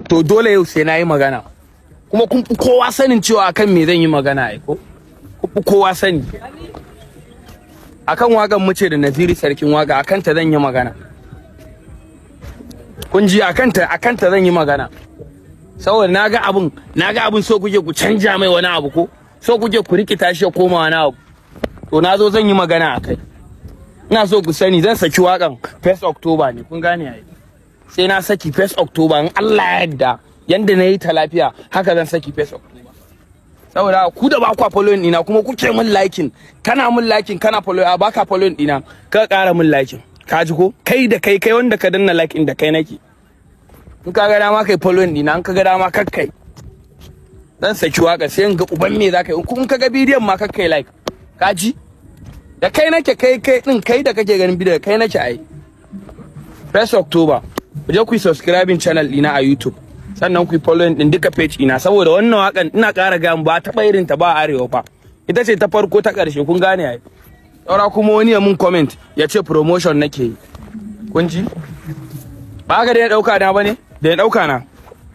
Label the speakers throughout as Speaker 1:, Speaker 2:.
Speaker 1: to dole yau sai na yi magana, kuma kun fi kowa sanin cewa akan me zan yi magana ai ko kun fi kowa sani akan wakan mu ce da Naziru sarkin waka, akan ta zan yi magana. Kun ji akan ta zan yi magana saboda naga abun so kuke ku canja mai wani abu ko so kuke ku rikita shi ya koma wani abu, to nazo zan yi magana akai. Ina so ku sani zan saki wakan 1 October ne, kun gane ai, sai na saki 1 October in Allah ya yarda, yanda na yi ta lafiya haka zan saki 1 October. Saboda ku da ba ku following dina kuma kuke mun liking, kana mun liking kana follow, a baka following dina ka ƙara mun liking, ka ji ko kai da kai wanda ka danna liking da kai nake. In ka ga dama kai following dina, in ka ga dama kakkai. Dan saki waka sai in ga uban me zaka yi, in ka ga bidiyon ma kakkai like, ka ji da kai nake, kai din kai da kake ganin bidiyon kai nake ai. 1 October ku je ku subscribing channel dina a YouTube, sannan ku following din duka page ina, saboda wannan wakan ina ƙara ga ba ta irin ta ba arewa fa, ita ce ta farko ta ƙarshe, kun gane ai. Saura kuma wani ya mun comment ya ce promotion nake yi, kun ji ba ka daina dauka na bane, da ya dauka na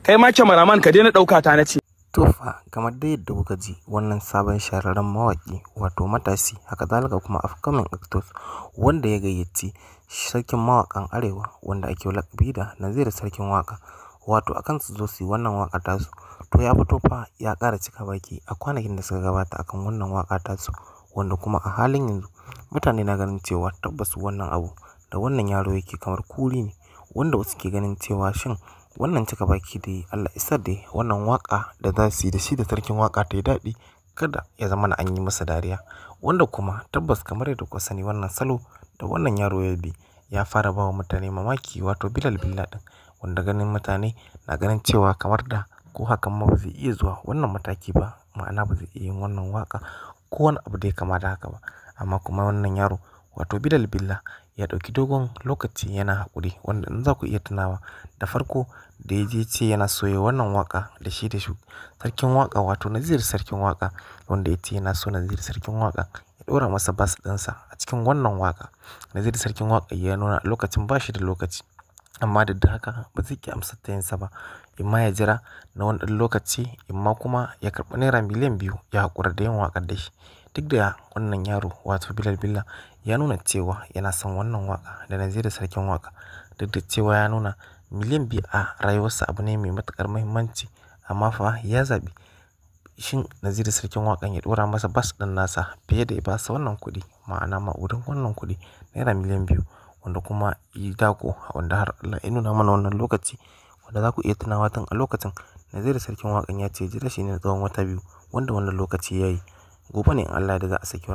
Speaker 1: kai ma cameraman ka daina dauka ta nace.
Speaker 2: To fa kamar da yadda kuka ji, wannan sabon shahararren mawaki wato matashi, haka zalika kuma upcoming actors wanda ya gayyaci sarkin mawakan arewa wanda ake lakabi da Naziru sarkin waka, wato akan su zo su yi wannan waka tasu. To ya fito fa ya ƙara cika baki a kwanakin da suka gabata akan wannan waka tasu, wanda kuma a halin yanzu mutane na ganin cewa tabbas wannan abu da wannan yaro yake kamar kuri ne, wanda wasu ke ganin cewa shin wannan cika baki da Allah isar da wannan waka da za su yi da shi da sarkin waka ta yi daɗi, kada ya zama na an yi masa dariya, wanda kuma tabbas kamar yadda kuka sani wannan salo da wannan yaro ya bi ya fara ba wa mutane mamaki, wato Bilal Billa din, wanda ganin mutane na ganin cewa kamar da ko hakan ma ba zai iya zuwa wannan mataki ba, ma'ana ba zai iya yin wannan waka ko wani abu da ya kama da haka ba. Amma kuma wannan yaro wato Bilal Billa ya ɗauki dogon lokaci yana haƙuri, wanda in za ku iya tunawa da farko da ya je ce yana so ya wannan waka da shi da sarkin waka wato Naziru sarkin waka, wanda ya ce yana so Naziru sarkin waka ya ɗora masa bas ɗinsa a cikin wannan waka. Naziru sarkin waka ya nuna lokacin ba shi da lokaci, amma da haka ba zai ki amsa ta yinsa ba, imma ya jira na wani ɗan lokaci, imma kuma ya karɓi naira miliyan 2 ya haƙura da yin waƙar da shi. Duk da wannan yaro wato Bilal Billa ya nuna cewa yana son wannan waka da Naziru sarkin waka, duk da cewa ya nuna miliyan 2 a rayuwarsa abu ne mai matukar muhimmanci, amma fa ya zabi shin Naziru sarkin wakan ya dora masa bas din nasa fiye da ya basa wannan kuɗi, ma'ana ma'udin wannan kuɗi naira miliyan 2, wanda kuma yi dako, wanda har Allah ya nuna mana wannan lokaci, wanda za ku iya tunawa tun a lokacin Naziru sarkin wakan ya ce jira shi ne tsawon wata 2, wanda wannan lokaci ya yi. Gobe ne in Allah da za a saki waka.